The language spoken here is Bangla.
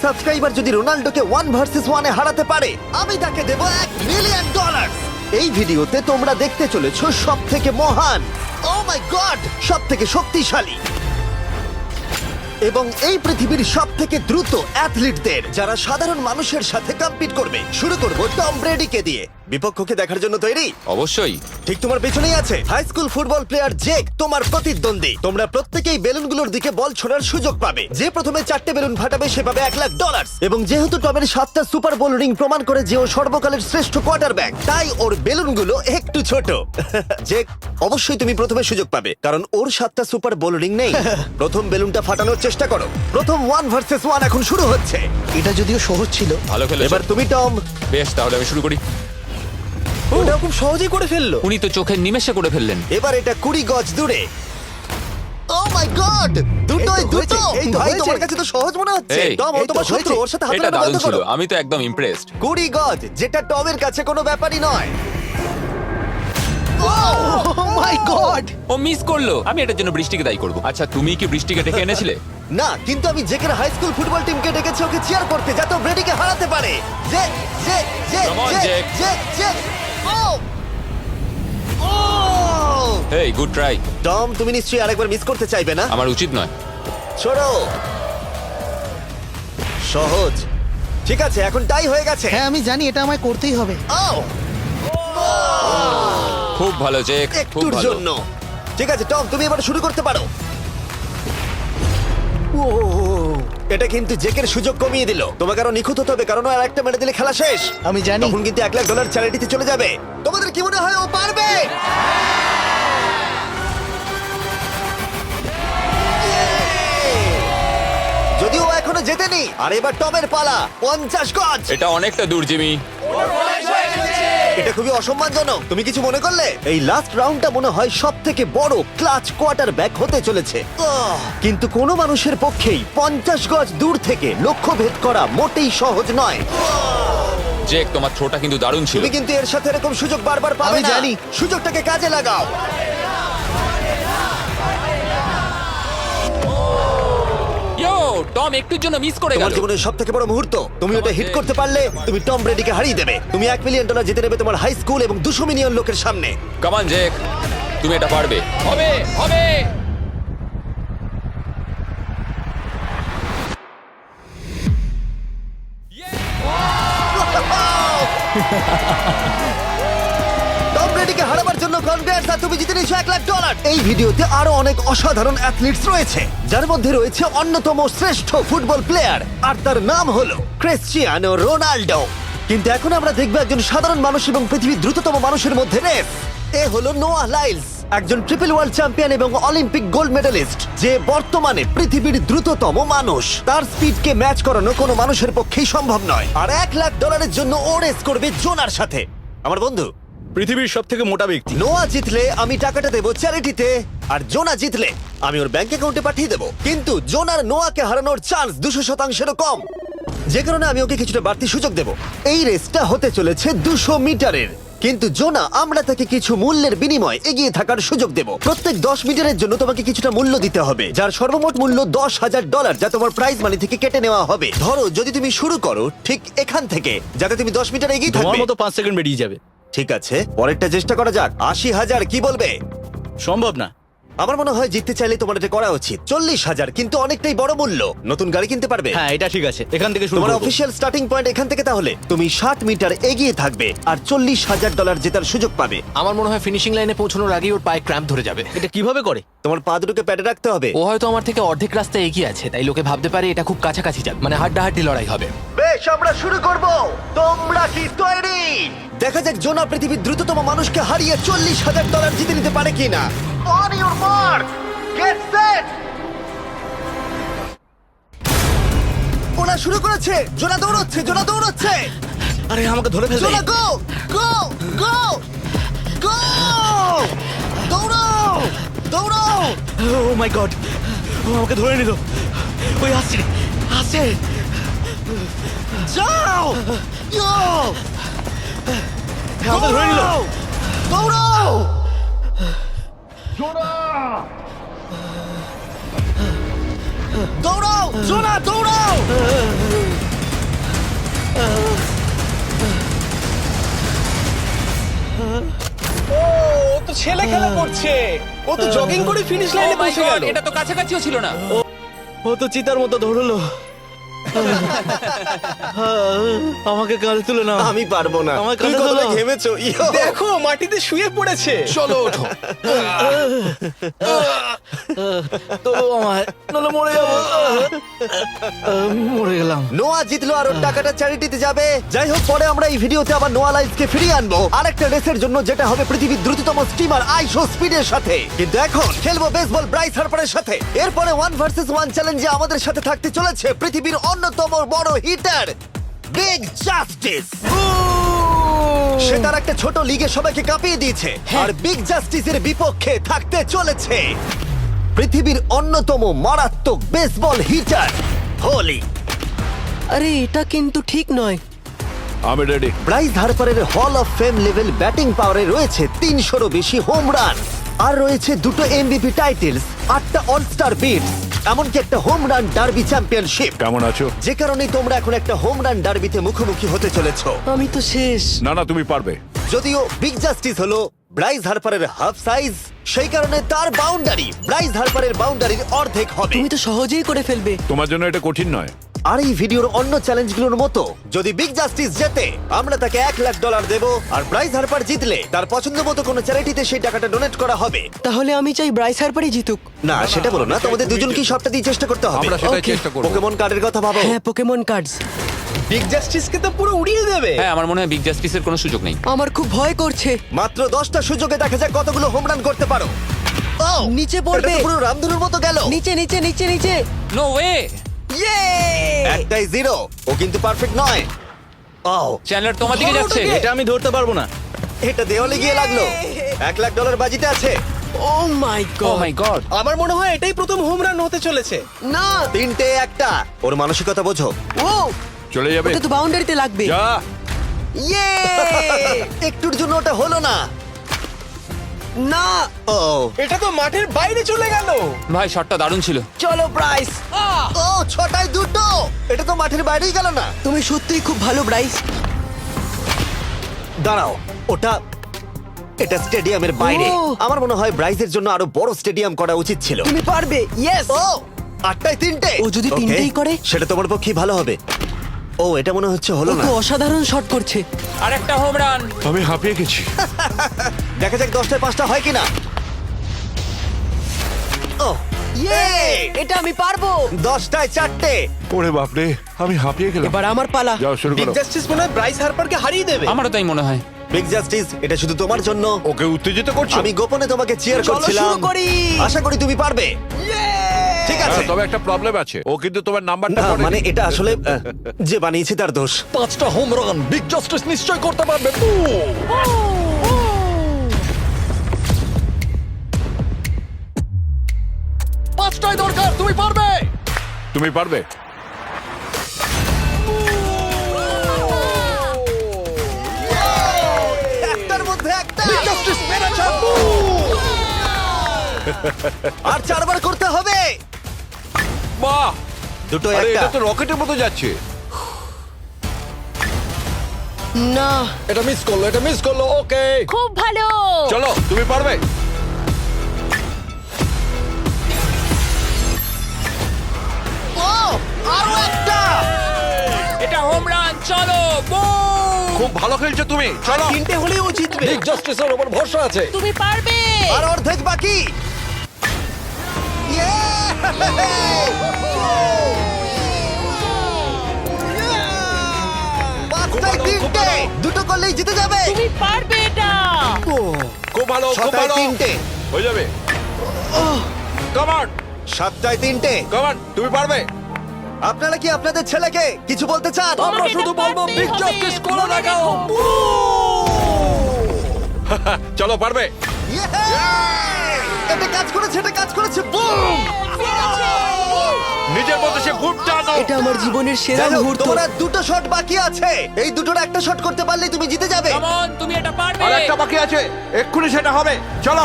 সাবস্ক্রাইবার যদি রোনাল্ডোকে 1 ভার্সেস 1 এ হারাতে পারে আমি তাকে দেব $1 মিলিয়ন। এই ভিডিওতে তোমরা দেখতে চলেছো সব থেকে মহান, ও মাই গড, সব থেকে শক্তিশালী এবং এই পৃথিবীর সব থেকে দ্রুত অ্যাথলিটদের যারা সাধারণ মানুষের সাথে কম্পিট করবে। শুরু করব টম ব্রেডিকে দিয়ে। বিপক্ষকে দেখার জন্য তৈরি? অবশ্যই। ঠিক তোমার পেছনেই আছে high school football player Jake, তোমার প্রতিদ্বন্দ্বী। তোমরা প্রত্যেকেই বেলুনগুলোর দিকে বল ছোড়ার সুযোগ পাবে। যে প্রথমে 4টে বেলুন ফাটাবে সে পাবে $1,00,000। এবং যেহেতু টমের 7টা সুপার বোল রিং প্রমাণ করে যে ও সর্বকালের শ্রেষ্ঠ কোয়ার্টারব্যাক, তাই ওর বেলুনগুলো একটু ছোট। জেক, অবশ্যই তুমি প্রথমে সুযোগ পাবে কারণ ওর 7টা সুপার বোল রিং নেই। প্রথম বেলুনটা ফাটানোর চেষ্টা করো। প্রথম 1 ভার্সেস 1 এখন শুরু হচ্ছে। এটা যদিও সহজ ছিল। ভালো খেলেছো। এবার তুমি টম। বেশ, তাহলে আমি শুরু করি। ওটা খুব সহজেই করে ফেললো। উনি তো চোখের নিমেষে করে ফেললেন। এবার এটা 20 গজ দূরে। ও মাই গড, দুটোই এই তো দুটো। হয়েছে, এই তো ভাই হয়েছে। তোমার কাছে তো সহজ মনে হচ্ছে। এই, টম, ও এই তো তোমার শত্রু, হয়েছে। ওর সাথে হাত এটা মেলানো দারুণ বন্ধ ছিল, করো। আমি তো একদম ইমপ্রেসড। 20 গজ, যেটা টমের কাছে কোনো ব্যাপারই নয়। ও মাই গড! ও মিস করলো। আমি এটার জন্য বৃষ্টিকে দায়ী করব। আচ্ছা, তুমি কি বৃষ্টিকে ডেকে এনেছিলে? না, কিন্তু আমি জেকের হাই স্কুল ফুটবল টিমকে ডেকেছি ওকে চিয়ার করতে যাতে ও ব্রেডিকে হারাতে পারে। জে জে জে Come on, জে Jake. জে জে। ও ও হেই, গুড ট্রাই। টম, তুমি নিশ্চয়ই আরেকবার মিস করতে চাইবে না? আমার উচিত নয়। ছোড়ো। সহজ। ঠিক আছে, এখন টাই হয়ে গেছে। হ্যাঁ, আমি জানি এটা আমায় করতেই হবে। ও খুব ভালো জেক, খুব একটুর ভালো। জন্য। ঠিক আছে টম, তুমি এবার শুরু করতে পারো। ও, এটা কিন্তু জেকের সুযোগ কমিয়ে দিল। তোমাকে আরো নিখুঁত হতে হবে কারণ ও আর একটা মেরে দিলে খেলা শেষ। আমি জানি। তখন কিন্তু $1,00,000 চ্যারিটিতে চলে যাবে। তোমাদের কি মনে হয় ও পারবে? যদিও ও এখনো জেতেনি। আর এবার টমের পালা। 50 গজ। এটা অনেকটা দূর, জিমি। এটা খুবই অসম্মানজনক। তুমি কিছু মনে করলে? এই লাস্ট রাউন্ডটা মনে হয় সব থেকে বড় ক্লাচ কোয়ার্টারব্যাক হতে চলেছে। কিন্তু কোনো মানুষের পক্ষেই 50 গজ দূর থেকে লক্ষ্য ভেদ করা মোটেই সহজ নয়। জেক, তোমার থ্রোটা কিন্তু দারুণ ছিল। তুমি কিন্তু এর সাথে এরকম সুযোগ বারবার পাবে আমি না। জানি। সুযোগটাকে কাজে লাগাও। ইয়ো, টম একটুর জন্য মিস করে তোমার গেল। জীবনের সব থেকে বড় মুহূর্ত। তুমি ওটা হিট করতে পারলে তুমি টম ব্রেডিকে হারিয়ে দেবে। তুমি $1 মিলিয়ন জিতে নেবে তোমার হাই স্কুল এবং 200 মিলিয়ন লোকের সামনে। কাম অন জেক, তুমি এটা পারবে। হবে, হবে। টম ব্রেডিকে হারাবার জন্য কনগ্রেটস, আর তুমি জিতে নিয়েছো $1,00,000। এই ভিডিওতে আরো অনেক অসাধারণ অ্যাথলিটস রয়েছে যার মধ্যে রয়েছে অন্যতম শ্রেষ্ঠ ফুটবল প্লেয়ার, আর তার নাম হলো ক্রিশ্চিয়ানো রোনাল্ডো। কিন্তু এখন আমরা দেখবো একজন সাধারণ মানুষ এবং পৃথিবীর দ্রুততম মানুষের মধ্যে রেস। এ হলো নোয়াহ লাইলস, একজন ট্রিপল ওয়ার্ল্ড চ্যাম্পিয়ন এবং অলিম্পিক গোল্ড মেডেলিস্ট, যে বর্তমানে পৃথিবীর দ্রুততম মানুষ। তার স্পিডকে ম্যাচ করানো কোনো মানুষের পক্ষেই সম্ভব নয়। আর $1,00,000 জন্য ও রেস করবে জোনার সাথে, আমার বন্ধু। পৃথিবীর সব থেকে মোটা ব্যক্তি। নোয়া জিতলে আমি টাকাটা দেবো চ্যারিটিতে, আর জোনা জিতলে আমি ওর ব্যাংক অ্যাকাউন্টে পাঠিয়ে দেবো। কিন্তু জোনার নোয়াকে হারানোর চান্স 200%-এরও কম, যে কারণে আমি ওকে কিছুটা বাড়তি সুযোগ দেবো। এই রেসটা হতে চলেছে 200 মিটারের, কিন্তু জোনা আমরা তাকে কিছু মূল্যের বিনিময়ে এগিয়ে থাকার সুযোগ দেব। প্রত্যেক 10 মিটারের জন্য তোমাকে কিছুটা মূল্য দিতে হবে, যার সর্বমোট মূল্য $10,000, যা তোমার প্রাইজ মানি থেকে কেটে নেওয়া হবে। ধরো যদি তুমি শুরু করো ঠিক এখান থেকে, যাতে তুমি 10 মিটার এগিয়ে তোমার থাকবে। মতো 5 সেকেন্ড বেরিয়ে যাবে। ঠিক আছে, পরেরটা চেষ্টা করা যাক। 80,000 কি বলবে? সম্ভব না। আমার মনে হয় জিততে চাইলে তোমার এটা করা উচিত। 40,000 কিন্তু অনেকটাই বড় মূল্য। নতুন গাড়ি কিনতে পারবে। হ্যাঁ, এটা ঠিক আছে, এখান থেকে শুরু তোমার করব। অফিসিয়াল স্টার্টিং পয়েন্ট এখান থেকে। তাহলে তুমি 60 মিটার এগিয়ে থাকবে আর $40,000 জেতার সুযোগ পাবে। আমার মনে হয় ফিনিশিং লাইনে পৌঁছানোর আগেই ওর পায়ে ক্র্যাম্প ধরে যাবে। এটা কিভাবে করে? তোমার পা দুটোকে প্যাডে রাখতে হবে। ও হয়তো আমার থেকে অর্ধেক রাস্তা এগিয়ে আছে, তাই লোকে ভাবতে পারে এটা খুব কাছাকাছি যাবে, মানে হাড্ডাহাড্ডি লড়াই হবে। বেশ, আমরা শুরু করব। তোমরা কি তৈরি? দেখা যাক জোনা পৃথিবীর দ্রুততম মানুষকে হারিয়ে $40,000 জিতে নিতে পারে কিনা। On your mark, get set. ওরা শুরু করেছে। জোনা দৌড়চ্ছে, জোনা দৌড়চ্ছে। আরে আমাকে ধরে ফেলবে। জোনা গো গো গো গো! দৌড়াও দৌড়াও! ও মাই গড, ও আমাকে ধরে নিল। ওই আসছে, আসছে। যাও! ইয়ো! আমাকে ধরে নিল। দৌড়াও! দৌড়াও! জোনা দৌড়াও! ছেলে খেলা করছে। ও তো জগিং করে ফিনিশ Oh লাইনে my পৌঁছে God, গেল। এটা তো কাছাকাছিও ছিল না। ও তো চিতার মতো ধরলো। আমাকে কাঁধে তুলে নাও। আমি পারবো না। আমার তুমি কাঁধে কতটা তোলো। ঘেমেছো ইয়ো। দেখো মাটিতে শুয়ে পড়েছে। চলো ওঠো। তো আমায় নলে মরে যাবো। মরে গেলাম। নোয়া জিতলো আর ওর টাকাটা চ্যারিটিতে যাবে। যাই হোক, পরে আমরা এই ভিডিওতে আবার নোয়া লাইফকে ফিরিয়ে আনবো আরেকটা রেসের জন্য, যেটা হবে পৃথিবীর দ্রুততম স্টিমার আইশো স্পিডের সাথে। কিন্তু এখন খেলবো বেসবল ব্রাইস হার্পারের সাথে। এরপরে 1 ভার্সেস 1 চ্যালেঞ্জে আমাদের সাথে থাকতে চলেছে পৃথিবীর অন্যতম বড় হিটার বিগ জাস্টিস। সে তার একটা ছোট লিগে সবাইকে কাঁপিয়ে দিয়েছে, আর বিগ জাস্টিসের বিপক্ষে থাকতে চলেছে পৃথিবীর অন্যতম মারাত্মক বেসবল হিটার হোলি। আরে এটা কিন্তু ঠিক নয়। আমি ready. Bryce হার্পারের hall of fame level batting পাওয়ারে রয়েছে 300-রও বেশি হোম রান, আর রয়েছে 2টো এমভিপি টাইটেলস, 8টা অলস্টার বিটস, এমনকি একটা হোম রান ডার্বি চ্যাম্পিয়নশিপ। কেমন আছো? যে কারণে তোমরা এখন একটা হোম রান ডার্বিতে মুখোমুখি হতে চলেছো। আমি তো শেষ। না না, তুমি পারবে। যদিও বিগ জাস্টিস হলো ব্রাইস হার্পারের হাফ সাইজ, সেই কারণে তার বাউন্ডারি ব্রাইস হার্পারের বাউন্ডারির অর্ধেক হবে। তুমি তো সহজেই করে ফেলবে। তোমার জন্য এটা কঠিন নয়। আর এই ভিডিওর অন্য চ্যালেঞ্জগুলোর মতো, যদি বিগ জাস্টিস জেতে আমরা তাকে $1,00,000 দেব, আর ব্রাইস হার্পার জিতলে তার পছন্দ মতো কোনো চ্যারিটিতে সেই টাকাটা ডোনেট করা হবে। তাহলে আমি চাই ব্রাইস হার্পারই জিতুক। না, সেটা বলো না, তোমাদের দুজনকেই সবটা দিয়ে চেষ্টা করতে হবে। আমরা সেটাই Okay. চেষ্টা করব। পোকেমন কার্ডের কথা ভাবো। হ্যাঁ, পোকেমন কার্ডস। বিগ জাস্টিসকে তো পুরো উড়িয়ে দেবে। হ্যাঁ, আমার মনে হয় বিগ জাস্টিসের কোনো সুযোগ নেই। আমার খুব ভয় করছে। মাত্র 10টা সুযোগে দেখা যাক কতগুলো হোম রান করতে পারো। Oh, নিচে এটা পড়বে। তো পুরো রামধনুর মতো গেল। নিচে নিচে নিচে নিচে। No way. ইয়ে! একটাই জিরো, ও কিন্তু পারফেক্ট নয়। ও, চ্যানেলার তোমার দিকে যাচ্ছে। এটা আমি ধরতে পারবো না। এটা দেওয়ালে গিয়ে লাগলো। $1,00,000 বাজিতে আছে। ও মাই ও গড। মাই গড। আমার মনে হয় এটাই প্রথম হোম রান হতে চলেছে। না। 3টে একটা। ওর মানসিকতা বোঝো। ও, চলে যাবে। ওটা তো বাউন্ডারিতে লাগবে। যা। ইয়ে! একটুর জন্য ওটা হলো না। না। ও, এটা তো মাঠের বাইরে চলে গেল। ভাই শটটা দারুণ ছিল। চলো ব্রাইস। ও 6টায় 2টো। এটা তো মাঠের বাইরেই গেল না। তুমি সত্যিই খুব ভালো ব্রাইস। দাঁড়াও, এটা স্টেডিয়ামের বাইরে। ও। আমার মনে হয় ব্রাইজের জন্য আরো বড় স্টেডিয়াম করা উচিত ছিল। তুমি পারবে। ইয়েস। ও 8টায় 3টে। ও যদি Okay, তিনটেই করে? সেটা তোমার পক্ষে ভালো হবে। ও, এটা মনে হচ্ছে ও হলো না। তো অসাধারণ শট করছে। আর একটা হোম রান। আমি হাঁপিয়ে গেছি। দেখা যাক 10টায় 5টা হয় কিনা। ও, ইয়ে! এটা আমি পারবো। 10টায় 4টে। ওরে বাপরে, আমি হাঁপিয়ে গেলাম। এবার আমার পালা। যাও শুরু বিগ করো। জাস্টিস মনে হয় ব্রাইস হার্পারকে হারিয়ে দেবে। আমারও তাই মনে হয়। বিগ জাস্টিস, এটা শুধু তোমার জন্য। ওকে উত্তেজিত করছো? আমি গোপনে তোমাকে চিয়ার চলো করছিলাম। শুরু করি। আশা করি তুমি পারবে। ঠিক আছে। হ্যাঁ, তবে একটা প্রবলেম আছে। ও কিন্তু তোমার নাম্বারটা না, পড়েনি। মানে এটা আসলে যে বানিয়েছে তার দোষ। 5টা হোম রান বিগ জাস্টিস নিশ্চয় করতে পারবে। পাঁচটাই দরকার, তুমি পারবে। তুমি পারবে। একটার মধ্যে একটা। বিগ জাস্টিস মেরেছে। আর 4বার করতে হবে। বাহ! দুটো আরে একটা। এটা তো রকেটের মতো যাচ্ছে। না। এটা মিস করলো, এটা মিস করলো। ওকে, খুব ভালো। চলো, তুমি পারবে। ও, আরো একটা। এটা হোম রান। চলো বুম। খুব ভালো খেলছো তুমি। চলো। 3টে হলেও ও জিতবে। বিগ জাস্টিসের উপর ভরসা আছে। তুমি পারবে। আর অর্ধেক বাকি। Yeah! 5টায় 3টে। দুটো করলেই জিতে যাবে। তুমি পারবে এটা। খুব ভালো, খুব 6টায় ভালো। 3টে। হয়ে যাবে। কাম অন, 7টায় 3টে। কাম অন, তুমি পারবে। আপনারা কি আপনাদের ছেলেকে কিছু বলতে চান? আমরা তোমাকে শুধু এটা বলবো পারতেই বিগ হবে। জাস্টিস করে মনে দেখাও। রেখো। চলো, পারবে। Yeah! এটা কাজ করেছে, এটা কাজ করেছে। বুম! নিজের মতো সে খুব টানো। এটা আমার জীবনের সেরা যাই হোক, মুহূর্ত। তোমার আর 2টো শট বাকি আছে। এই দুটোর একটা শট করতে পারলে তুমি জিতে যাবে। কাম অন, তুমি এটা পারবে। আর একটা বাকি আছে, এক্ষুনি সেটা হবে। চলো।